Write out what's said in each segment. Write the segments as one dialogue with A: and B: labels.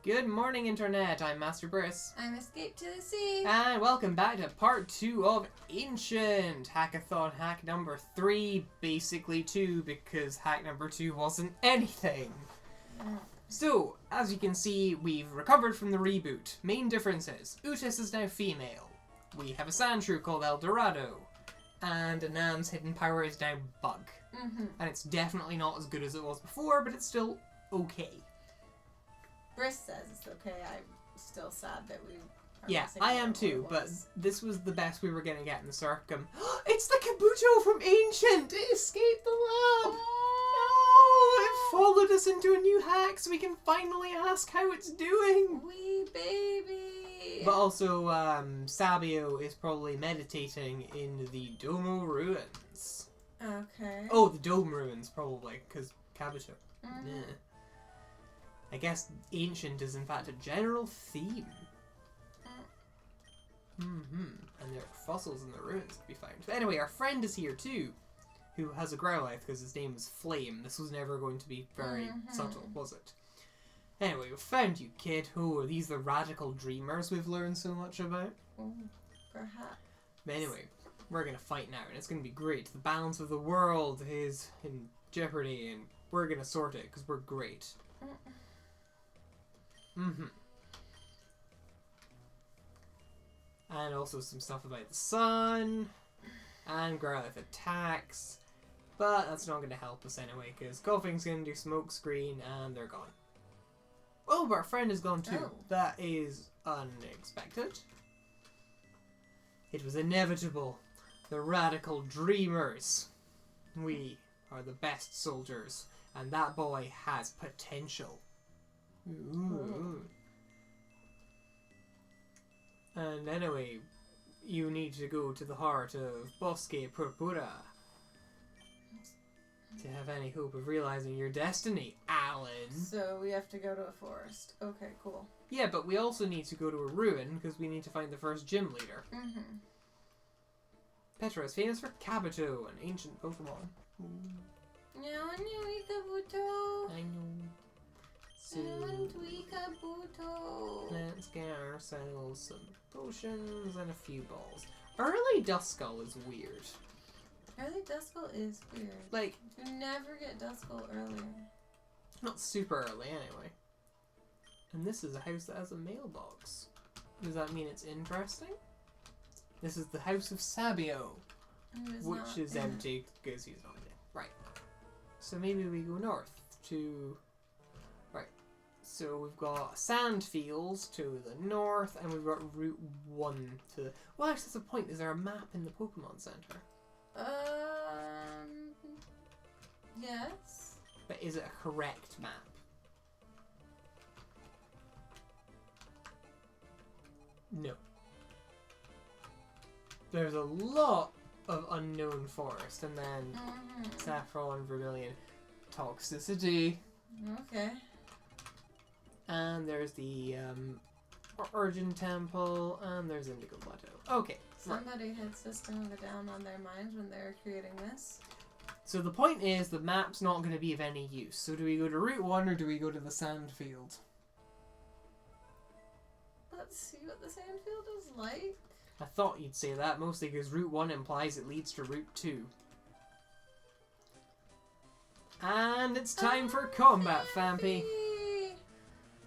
A: Good morning, Internet. I'm Master Briss.
B: I'm Escape to the Sea.
A: And welcome back to part 2 of Ancient. Hackathon hack number 3. Basically 2, because hack number 2 wasn't anything. So, as you can see, we've recovered from the reboot. Main differences. Utis is now female. We have a sand shrew called El Dorado. And Anam's hidden power is now Bug. And it's definitely not as good as it was before, but it's still okay.
B: Briss says it's okay. I'm still sad that we are
A: Yeah,
B: missing
A: I
B: out
A: am
B: on
A: too,
B: what it
A: but
B: was.
A: this was the best we were going to get in the Circum. It's the Kabuto from Ancient! It escaped the lab! No! It followed us into a new hack so we can finally ask how it's doing!
B: Wee baby!
A: But also, Sabio is probably meditating in the Domo Ruins.
B: Okay.
A: Oh, the Dome Ruins, probably, because Kabuto. Yeah. I guess Ancient is in fact a general theme. And there are fossils in the ruins to be found. But anyway, our friend is here too, who has a Growlithe because his name is Flame. This was never going to be very subtle, was it? Anyway, we found you, kid. Oh, are these the radical dreamers we've learned so much about?
B: Perhaps.
A: But anyway, we're going to fight now, and it's going to be great. The balance of the world is in jeopardy, and we're going to sort it because we're great. And also some stuff about the sun, and Growlithe attacks, but that's not going to help us anyway, because Coughing's going to do smoke screen, and they're gone. Oh, but our friend is gone too.
B: Oh.
A: That is unexpected. It was inevitable. The radical dreamers. We are the best soldiers, and that boy has potential. Ooh. And anyway, you need to go to the heart of Bosque Purpura to have any hope of realizing your destiny, Alan.
B: So we have to go to a forest. Okay, cool.
A: Yeah, but we also need to go to a ruin because we need to find the first gym leader. Petra is famous for Kabuto, an ancient Pokemon. I know. So, let's get ourselves some potions and a few balls. Early Duskull is weird.
B: Early Duskull is weird.
A: Like,
B: you never get Duskull earlier.
A: not super early anyway. And this is a house that has a mailbox. Does that mean it's interesting? This is the house of Sabio, which is empty because he's not there. Right. So maybe we go north to... Right. So we've got Sandfields to the north, and we've got Route 1 to the... Well, actually, that's the point. Is there a map in the Pokemon Center?
B: Yes.
A: But is it a correct map? No. There's a lot of unknown forest, and then Saffron, Vermilion, Toxicity.
B: Okay.
A: And there's the Urgent Temple, and there's Indigo Plateau. Okay.
B: Somebody had System of a Down on their mind when they were creating this.
A: So the point is, the map's not going to be of any use. So do we go to Route 1 or do we go to the Sandfield?
B: Let's see what the Sandfield is like.
A: I thought you'd say that, mostly because Route 1 implies it leads to Route 2. And it's time for combat, Fampy.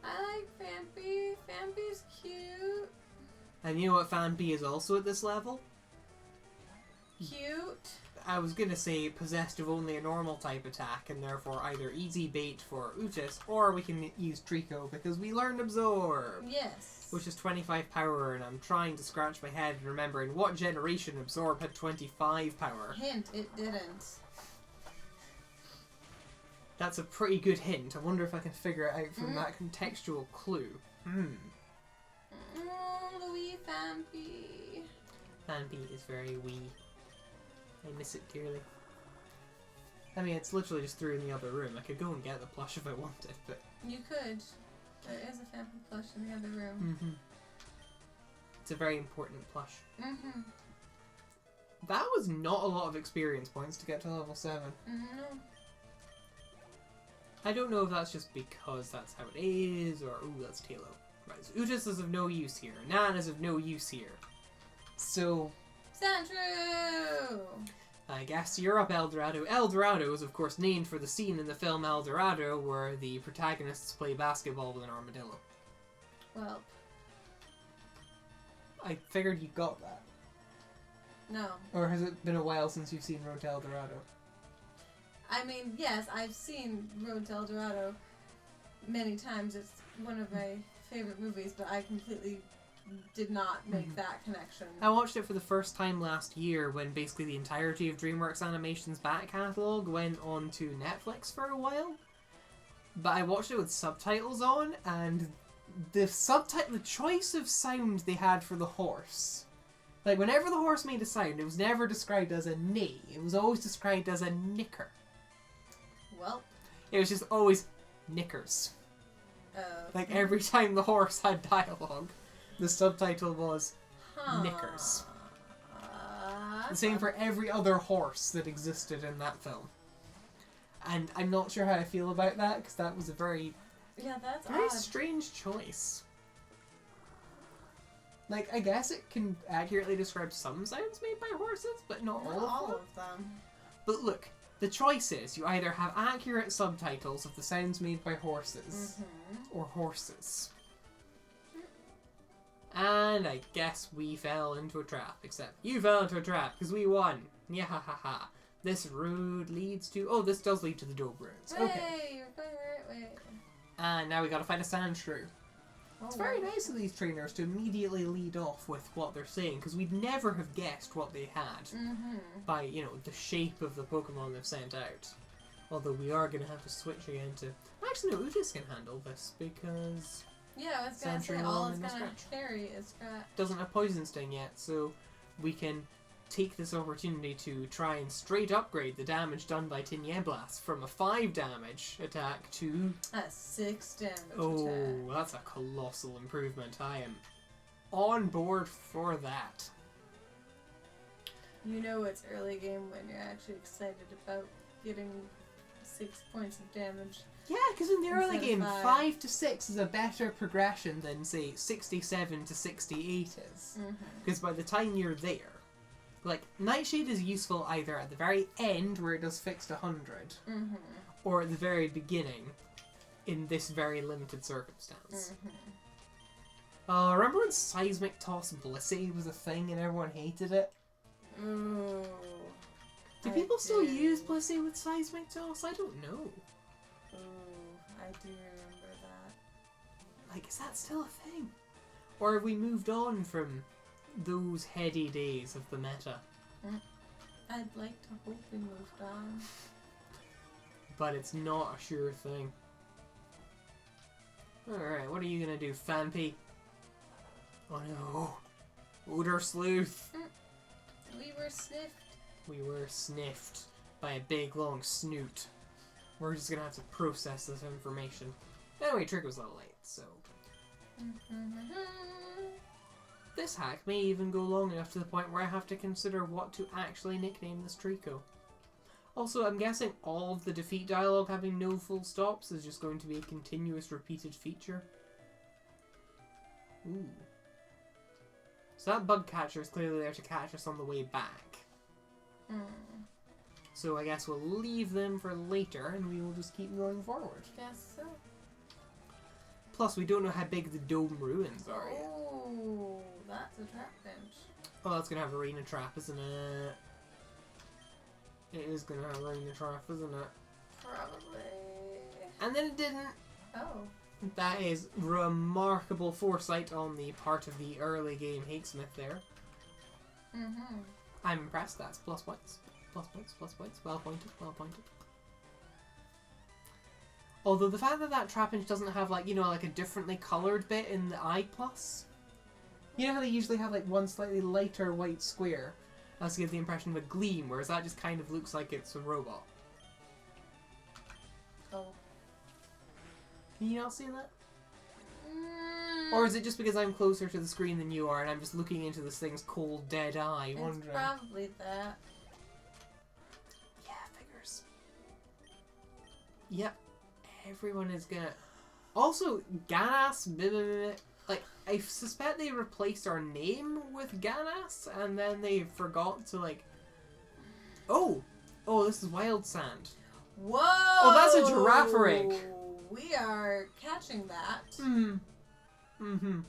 B: I like Fampy. Fampy's cute.
A: And you know what Fampy is also at this level?
B: Cute.
A: I was going to say possessed of only a normal type attack, and therefore either easy bait for Utis, or we can use Trico because we learned Absorb.
B: Yes.
A: Which is 25 power, and I'm trying to scratch my head and remember in what generation Absorb had 25 power.
B: Hint, it didn't.
A: That's a pretty good hint. I wonder if I can figure it out from that contextual clue.
B: The wee Fampy.
A: Fampy is very wee. I miss it dearly. I mean, it's literally just through in the other room. I could go and get the plush if I wanted, but...
B: You could. There is a Fampy plush in the other room.
A: It's a very important plush. That was not a lot of experience points to get to level 7.
B: No.
A: I don't know if that's just because that's how it is, or... Ooh, that's Talo. Right, so Utis is of no use here. Nan is of no use here. So...
B: Sandrew!
A: I guess you're up, Eldorado. Eldorado is, of course, named for the scene in the film Eldorado where the protagonists play basketball with an armadillo.
B: Well...
A: I figured you got that.
B: No.
A: Or has it been a while since you've seen Road to Eldorado?
B: I mean, yes, I've seen Road to El Dorado many times. It's one of my favorite movies, but I completely did not make that connection.
A: I watched it for the first time last year when basically the entirety of DreamWorks Animation's back catalogue went on to Netflix for a while. But I watched it with subtitles on, and the choice of sound they had for the horse. Like, whenever the horse made a sound, it was never described as a neigh. It was always described as a nicker.
B: Well.
A: It was just always knickers. Like, every time the horse had dialogue, the subtitle was knickers. The same for every other horse that existed in that film. And I'm not sure how I feel about that, because that was a very
B: odd.
A: strange choice. Like, I guess it can accurately describe some sounds made by horses, but not all of them. But look, the choice is you either have accurate subtitles of the sounds made by horses, or horses. And I guess we fell into a trap, except you fell into a trap, because we won. Yeah ha ha ha. This road leads to... Oh, this does lead to the Dome Ruins. Okay.
B: Hey, you're going the right way.
A: And now we gotta find a sand shrew. It's very nice of these trainers to immediately lead off with what they're saying, because we'd never have guessed what they had by, you know, the shape of the Pokemon they've sent out. Although we are going to have to switch again to... Actually, no, Utis can handle this, because...
B: Yeah, I was going to say, all it's going to carry is Scratch.
A: Doesn't have Poison Sting yet, so we can take this opportunity to try and straight upgrade the damage done by Tinyeblast from a 5 damage attack to...
B: A 6 damage attack.
A: Oh, that's a colossal improvement. I am on board for that.
B: You know it's early game when you're actually excited about getting 6 points of damage.
A: Yeah, because in the early game, 5 to 6 is a better progression than, say, 67 to 68 is. Because by the time you're there, like, Nightshade is useful either at the very end, where it does fixed 100, or at the very beginning, in this very limited circumstance. Remember when Seismic Toss Blissey was a thing and everyone hated it?
B: Ooh.
A: Do people still use Blissey with Seismic Toss? I don't know.
B: Ooh, I do remember that.
A: Like, is that still a thing? Or have we moved on from those heady days of the meta?
B: I'd like to hope we moved on.
A: But it's not a sure thing. Alright, what are you gonna do, Fanpy? Oh no. Odor Sleuth.
B: We were sniffed.
A: We were sniffed by a big long snoot. We're just gonna have to process this information. Anyway, Trick was level 8, so... This hack may even go long enough to the point where I have to consider what to actually nickname this Trico. Also, I'm guessing all of the defeat dialogue having no full stops is just going to be a continuous repeated feature. Ooh. So that bug catcher is clearly there to catch us on the way back. So I guess we'll leave them for later and we will just keep going forward.
B: Guess so.
A: Plus, we don't know how big the Dome Ruins are yet.
B: Oh, that's a trap bench.
A: Oh, that's going to have Arena Trap, isn't it? It is going to have Arena Trap, isn't it?
B: Probably.
A: And then it didn't.
B: Oh.
A: That is remarkable foresight on the part of the early game Hatesmith there. I'm impressed. That's plus points. Plus points, plus points. Well pointed, well pointed. Although the fact that that trap-inch doesn't have, like, you know, like a differently coloured bit in the I+. You know how they usually have, like, one slightly lighter white square? That's to give the impression of a gleam, whereas that just kind of looks like it's a robot.
B: Oh.
A: Can you not see that? Or is it just because I'm closer to the screen than you are and I'm just looking into this thing's cold, dead eye, wondering?
B: It's probably that.
A: Yeah, figures. Yep. everyone is gonna... Also, Ganas, like, I suspect they replaced our name with Ganas, and then they forgot to, like... Oh, this is wild sand.
B: Whoa!
A: Oh, that's a Girafarig.
B: We are catching that.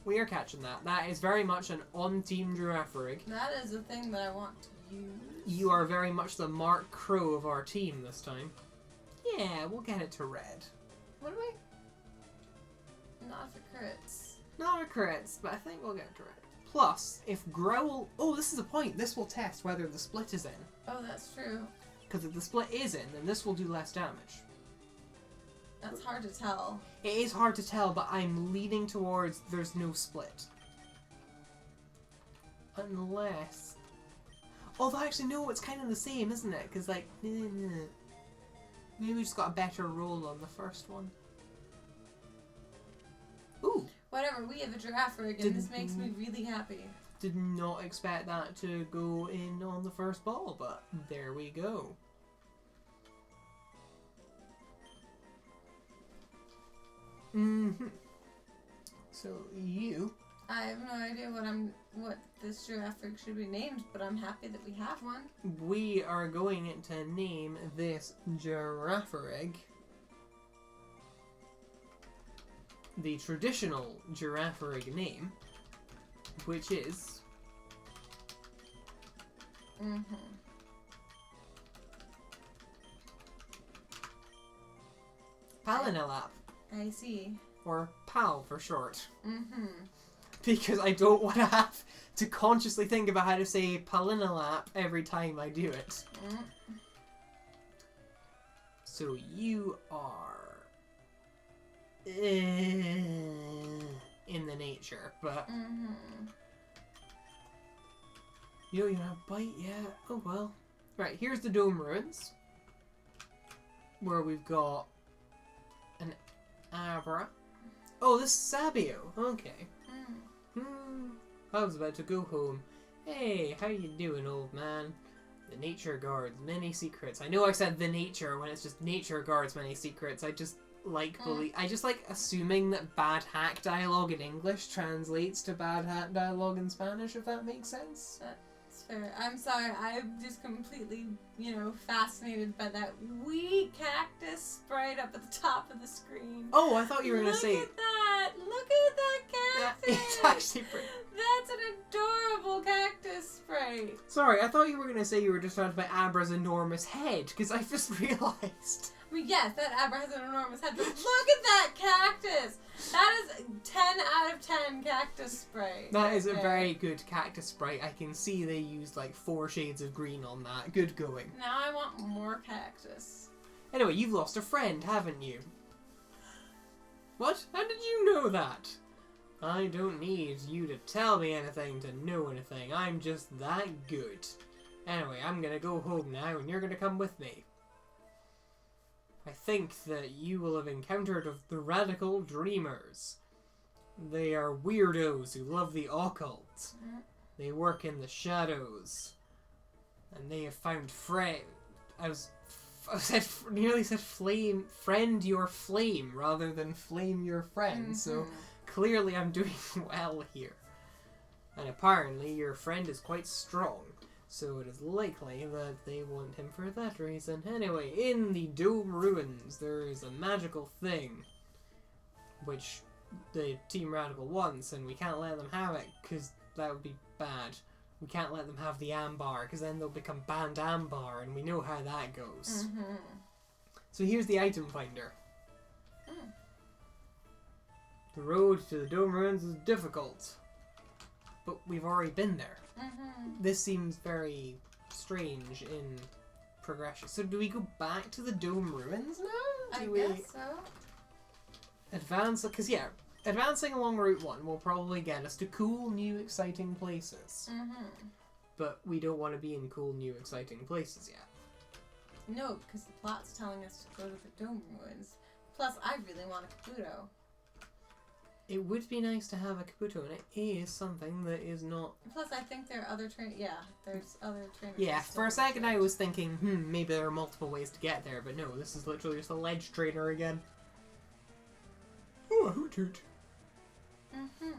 A: We are catching that. That is very much an on-team Girafarig.
B: That is a thing that I want to use.
A: You are very much the Mark Crow of our team this time. Yeah, we'll get it to red.
B: What do we... Not for crits.
A: Not for crits, but I think we'll get it to red. Plus, if Growl... Oh, this is a point. This will test whether the split is in.
B: Oh, that's true.
A: Because if the split is in, then this will do less damage.
B: That's hard to tell.
A: It is hard to tell, but I'm leaning towards there's no split. Unless... Although, actually, no, it's kind of the same, isn't it? Because, like... Maybe we just got a better roll on the first one. Ooh!
B: Whatever, we have a Girafarig, and this makes me really happy.
A: Did not expect that to go in on the first ball, but there we go. So you...
B: I have no idea what this Girafarig should be named, but I'm happy that we have one.
A: We are going to name this Girafarig the traditional Girafarig name, which is... Palin-i-lap.
B: I see.
A: Or PAL for short. Because I don't want to have to consciously think about how to say Palin-i-lap every time I do it. So you are... in the nature, but... You don't even have bite yet. Oh well. Right, here's the Dome Ruins. Where we've got an Abra. Oh, this is Sabio. Okay. I was about to go home. Hey, how you doing, old man? The nature guards many secrets. I know I said the nature when it's just nature guards many secrets. I just like assuming that bad hack dialogue in English translates to bad hack dialogue in Spanish, if that makes sense.
B: That's fair. I'm sorry, I'm just completely, fascinated by that wee cactus sprite up at the top of the screen.
A: Oh, I thought you were going to say...
B: Look at that! Look at that cactus!
A: It's actually pretty...
B: That's an adorable cactus sprite!
A: Sorry, I thought you were going to say you were distracted by Abra's enormous head, because I just realised...
B: I mean, yes, that Abra has an enormous head, but look at that cactus! That is 10 out of 10 cactus sprite.
A: That is a very good cactus sprite. I can see they used like 4 shades of green on that. Good going.
B: Now I want more cactus.
A: Anyway, you've lost a friend, haven't you? What? How did you know that? I don't need you to tell me anything to know anything. I'm just that good. Anyway, I'm gonna go home now and you're gonna come with me. I think that you will have encountered the Radical Dreamers. They are weirdos who love the occult. They work in the shadows. And they have found nearly said flame, friend your flame rather than flame your friend. So clearly I'm doing well here. And apparently your friend is quite strong. So it is likely that they want him for that reason. Anyway, in the Dome Ruins, there is a magical thing, which the Team Radical wants, and we can't let them have it, because that would be bad. We can't let them have the Ambar, because then they'll become banned Ambar, and we know how that goes. So here's the item finder. The road to the Dome Ruins is difficult, but we've already been there. This seems very strange in progression. So do we go back to the Dome Ruins now?
B: I guess so.
A: Advance, because advancing along Route 1 will probably get us to cool, new, exciting places. But we don't want to be in cool, new, exciting places yet.
B: No, because the plot's telling us to go to the Dome Ruins. Plus, I really want a Kabuto.
A: It would be nice to have a Kabuto, and it is something that is not...
B: Plus, I think there are other there's other trainers.
A: Yeah, for a second I was thinking, maybe there are multiple ways to get there, but no, this is literally just a ledge trainer again. a hoot hoot.
B: Mm-hmm.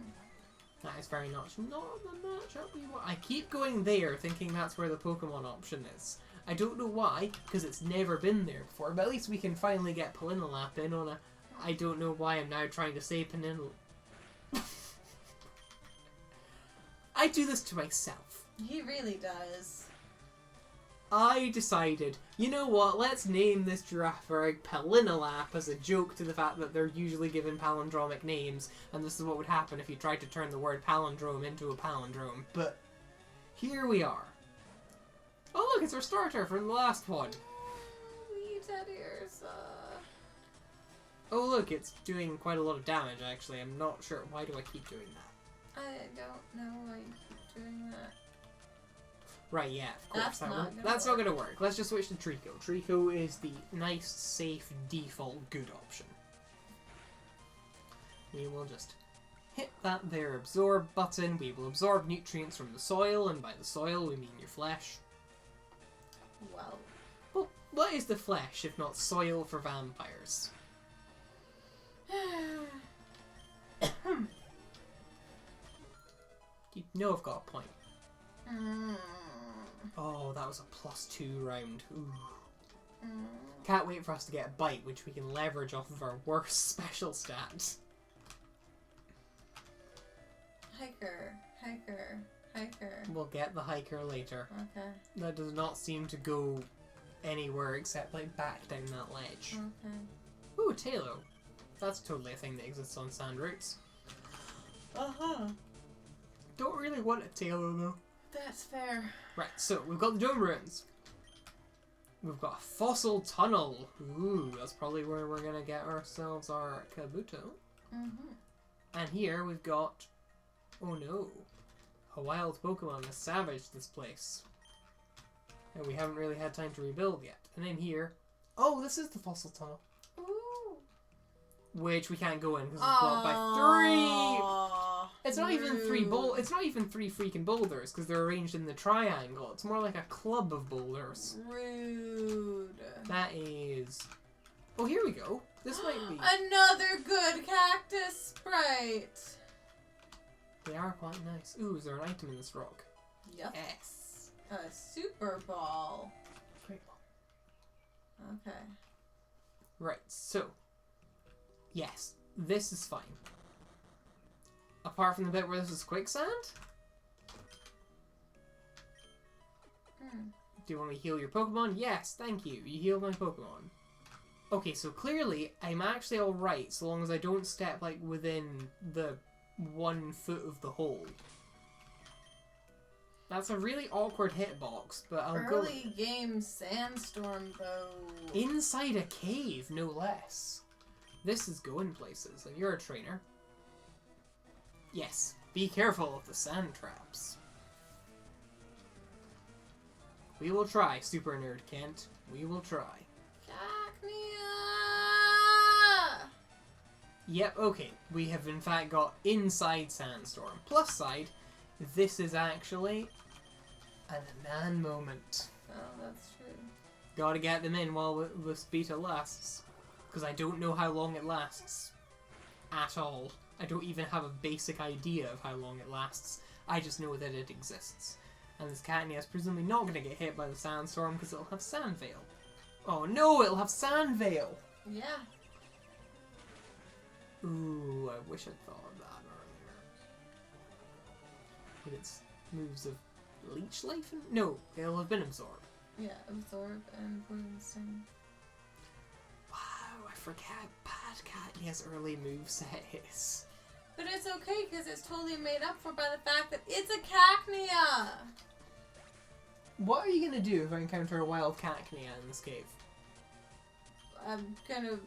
A: That is very much not the matchup we want. I keep going there, thinking that's where the Pokemon option is. I don't know why, because it's never been there before, but at least we can finally get Palin-i-lap in on a... I don't know why I'm now trying to say Palin-i-lap. I do this to myself.
B: He really does.
A: I decided, you know what, let's name this Girafarig Palin-i-lap as a joke to the fact that they're usually given palindromic names, and this is what would happen if you tried to turn the word palindrome into a palindrome. But here we are. Oh look, it's our starter for the last one.
B: Wee teddy Ursa.
A: Oh look, it's doing quite a lot of damage actually. I'm not sure. Why do I keep doing that?
B: I don't know why you keep doing that.
A: Right, yeah, of course.
B: That's
A: not gonna work. Let's just switch to Trico. Trico is the nice, safe, default, good option. We will just hit that there absorb button. We will absorb nutrients from the soil, and by the soil we mean your flesh. Well, what is the flesh if not soil for vampires? You know I've got a point. Oh, that was a +2 round. Ooh. Can't wait for us to get a bite, which we can leverage off of our worst special stats.
B: Hiker.
A: We'll get the hiker later.
B: Okay.
A: That does not seem to go anywhere except like back down that ledge.
B: Okay.
A: Ooh, a Talo. That's totally a thing that exists on sand routes. Don't really want a Talo though.
B: That's fair.
A: Right, so we've got the Dome Ruins. We've got a fossil tunnel. Ooh, that's probably where we're gonna get ourselves our Kabuto. And here we've got, oh no, a wild Pokemon has savaged this place. And we haven't really had time to rebuild yet. And in here, oh, this is the fossil tunnel.
B: Ooh.
A: Which we can't go in because it's blocked by 3. It's not even 3 It's not even 3 freaking boulders because they're arranged in the triangle. It's more like a club of boulders.
B: Rude.
A: That is. Oh, here we go. This might be.
B: Another good cactus sprite.
A: They are quite nice. Ooh, is there an item in this rock?
B: Yep.
A: Yes.
B: A super ball.
A: Great ball.
B: Okay.
A: Right. So. Yes, this is fine. Apart from the bit where this is quicksand? Do you want me to heal your Pokemon? Yes, thank you. You healed my Pokemon. Okay, so clearly I'm actually alright so long as I don't step like within the 1 foot of the hole. That's a really awkward hitbox, but I'll go...
B: Early game sandstorm though.
A: Inside a cave, no less. This is going places, and you're a trainer. Yes, be careful of the sand traps. We will try, Super Nerd Kent. We will try.
B: Cacnea!
A: Yep, okay. We have in fact got inside Sandstorm. Plus side, this is actually an Anan moment.
B: Oh, that's true.
A: Gotta get them in while this beta lasts. Because I don't know how long it lasts. At all. I don't even have a basic idea of how long it lasts. I just know that it exists. And this Cacnea is presumably not going to get hit by the sandstorm because it'll have Sand Veil. Oh no, it'll have Sand Veil!
B: Yeah.
A: Ooh, I wish I'd thought of that earlier. With its moves of Leech Life? No, it'll have been Absorb.
B: Yeah, Absorb and Poison Sting.
A: Wow, I forget how bad Cacnea's early moveset is.
B: But it's okay because it's totally made up for by the fact that it's a Cacnea!
A: What are you going to do if I encounter a wild Cacnea in this cave?
B: I'm gonna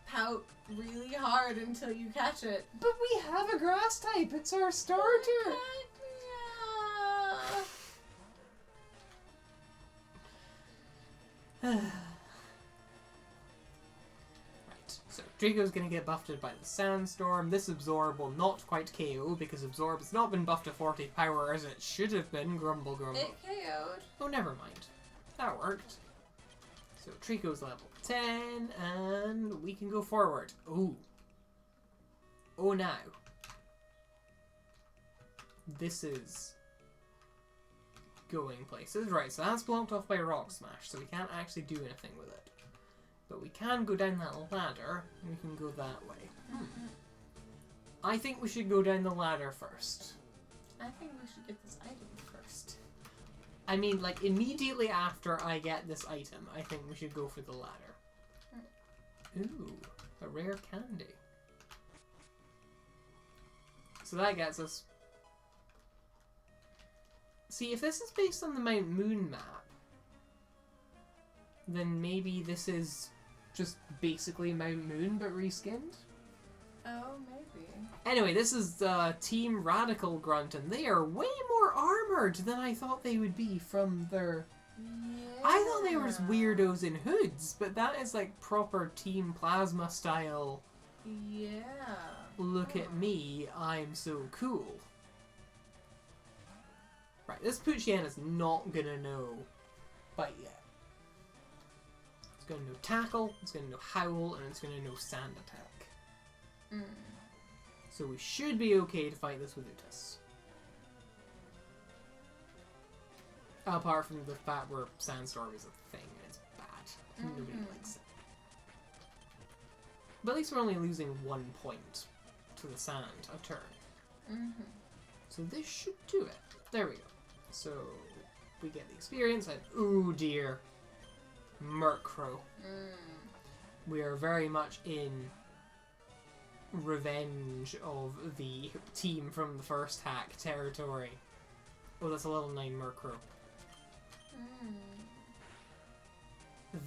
B: pout really hard until you catch it.
A: But we have a grass type. It's our starter. Right, so Draco's going to get buffed by the sandstorm. This Absorb will not quite KO because Absorb has not been buffed to 40 power as it should have been. Grumble, grumble.
B: It KO'd.
A: Oh, never mind. That worked. So Trico's level 10, and we can go forward. Ooh. Oh, now. This is going places. Right, so that's blocked off by Rock Smash, so we can't actually do anything with it. But we can go down that ladder, and we can go that way. I think we should go down the ladder first.
B: I think we should get this item first.
A: I mean, like, immediately after I get this item, I think we should go for the ladder. Ooh, a rare candy. So that gets us... See, if this is based on the Mount Moon map, then maybe this is just basically Mount Moon, but reskinned?
B: Oh, maybe.
A: Anyway, this is Team Radical Grunt, and they are way more armored than I thought they would be from their...
B: Yeah.
A: I thought they were just weirdos in hoods, but that is like proper Team Plasma style.
B: Yeah.
A: Look at me, I'm so cool. Right, this Puchian is not gonna know Bite yet. It's gonna know Tackle, it's gonna know Howl, and it's gonna know Sand Attack. So we should be okay to fight this with Utis. Apart from the fact where Sandstorm is a thing and it's bad. Nobody likes it. But at least we're only losing 1 point to the sand a turn. So this should do it. There we go. So we get the experience and ooh dear. Murkrow. We are very much in revenge of the team from the first hack territory. Oh, that's a level 9 Murkrow.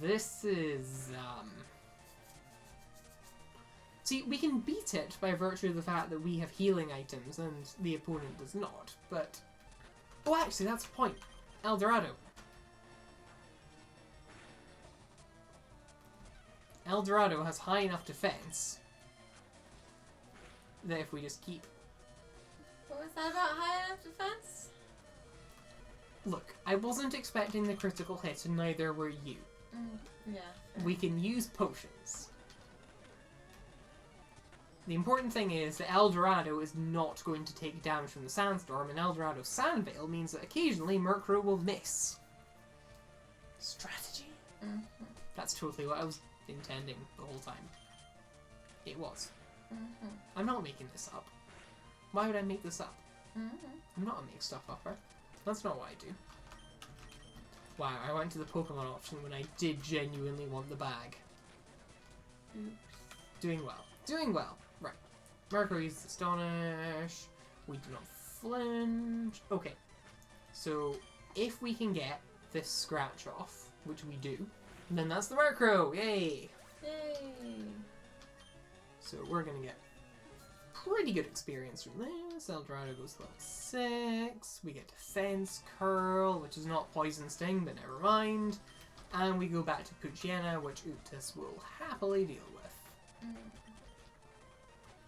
A: This is, See, we can beat it by virtue of the fact that we have healing items and the opponent does not, but... Oh, actually, that's a point. Eldorado. Eldorado has high enough defense that if we just keep...
B: What was that about high enough defense?
A: Look, I wasn't expecting the critical hit and neither were you.
B: Yeah. Fair.
A: We can use potions. The important thing is that Eldorado is not going to take damage from the Sandstorm, and Eldorado's Sand Veil means that occasionally Murkrow will miss. Strategy. That's totally what I was intending the whole time. It was. I'm not making this up. Why would I make this up? I'm not a make stuff upper. That's not what I do. Wow, I went to the Pokemon option when I did genuinely want the bag.
B: Oops.
A: Doing well. Doing well. Right. Murkrow uses Astonish. We do not flinch. Okay. So, if we can get this scratch off, which we do, then that's the Murkrow! Yay!
B: Yay!
A: So we're gonna get pretty good experience from this. Eldorado goes to level 6. We get Defense Curl, which is not Poison Sting, but never mind. And we go back to Poochyena, which Utis will happily deal with.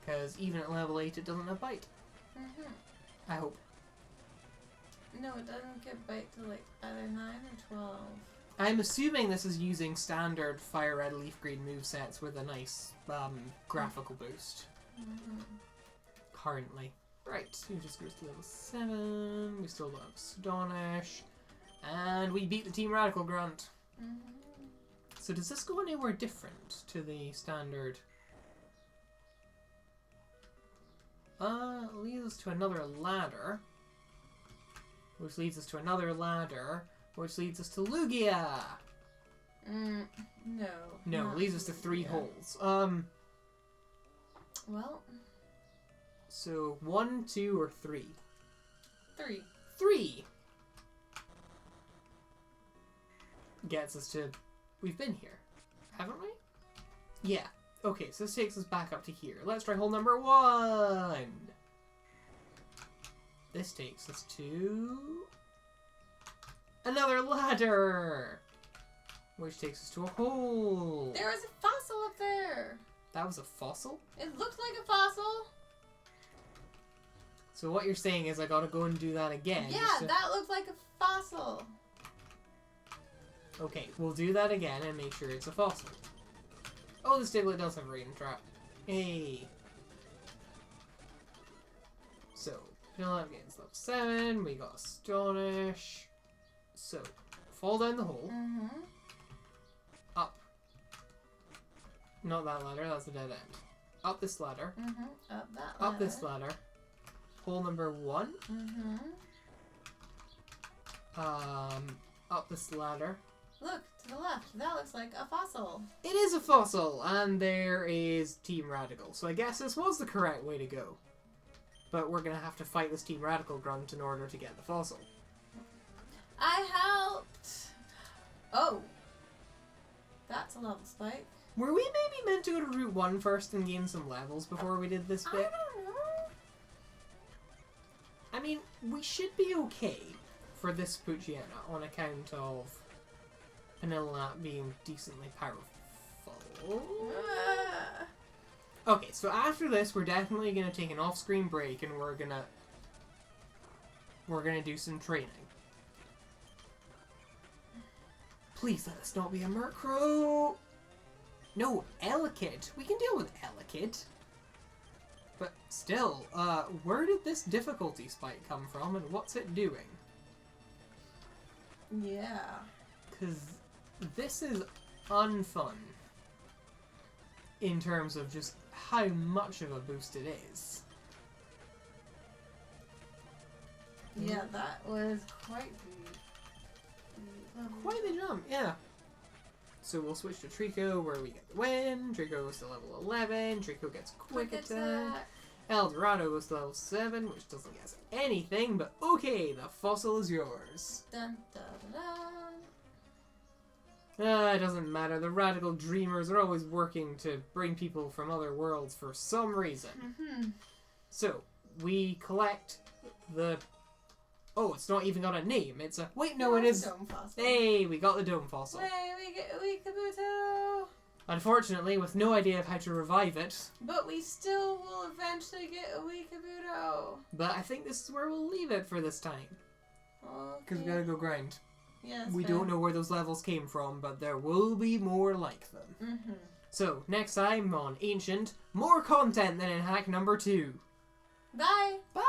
A: Because even at level 8, it doesn't have Bite. I hope.
B: No, it doesn't get Bite till like either 9 or 12.
A: I'm assuming this is using standard Fire Red, Leaf Green movesets with a nice graphical boost. Currently. Right, he just goes to level 7. We still don't have Astonish. And we beat the Team Radical Grunt. So does this go anywhere different to the standard? Leads us to another ladder. Which leads us to another ladder. Which leads us to Lugia!
B: No.
A: No, leads us to 3 holes.
B: Well.
A: So 1, 2, or 3?
B: 3.
A: 3! Gets us to... We've been here, haven't we? Yeah. Okay, so this takes us back up to here. Let's try hole number 1! This takes us to... another ladder! Which takes us to a hole.
B: There was a fossil up there!
A: That was a fossil?
B: It looked like a fossil!
A: So what you're saying is I gotta go and do that again?
B: Yeah, that looked like a fossil!
A: Okay, we'll do that again and make sure it's a fossil. Oh, the Stiglet does have a Rain Trap. Hey. Palilinap gains level 7. We got Astonish. So, fall down the hole.
B: Mm-hmm.
A: Up. Not that ladder, that's a dead end. Up this ladder.
B: Mm-hmm. Up that ladder.
A: Up this ladder. Hole number 1.
B: Mm-hmm.
A: Up this ladder.
B: Look, to the left. That looks like a fossil.
A: It is a fossil, and there is Team Radical. So I guess this was the correct way to go. But we're gonna have to fight this Team Radical grunt in order to get the fossil.
B: I helped! Oh. That's a level spike.
A: Were we maybe meant to go to Route 1 first and gain some levels before we did this
B: I
A: bit?
B: don't know.
A: I mean, we should be okay for this Pucciana on account of Palilinap being decently powerful. Okay, so after this, we're definitely gonna take an off-screen break and we're gonna do some training. Please let us not be a Murkrow! No, Elekid! We can deal with Elekid. But still, where did this difficulty spike come from and what's it doing?
B: Yeah.
A: Because this is unfun in terms of just how much of a boost it is.
B: Yeah, that was quite
A: Quite the jump, yeah. So we'll switch to Trico where we get the win. Trico goes to level 11. Trico gets quick attack. Eldorado goes to level 7, which doesn't get us anything, but okay, the fossil is yours.
B: Dun, dun, dun.
A: It doesn't matter. The radical dreamers are always working to bring people from other worlds for some reason.
B: Mm-hmm.
A: So, we collect the... Oh, it's not even got a name. It's a... Wait, no, it is...
B: Dome fossil.
A: Hey, we got the dome fossil.
B: Hey, we get Weekabuto!
A: Unfortunately, with no idea of how to revive it.
B: But we still will eventually get a Weekabuto.
A: But I think this is where we'll leave it for this time. Because we gotta go grind.
B: Yes.
A: We don't know where those levels came from, but there will be more like them.
B: Mm-hmm.
A: So, next time on Ancient, more content than in hack number 2.
B: Bye!
A: Bye!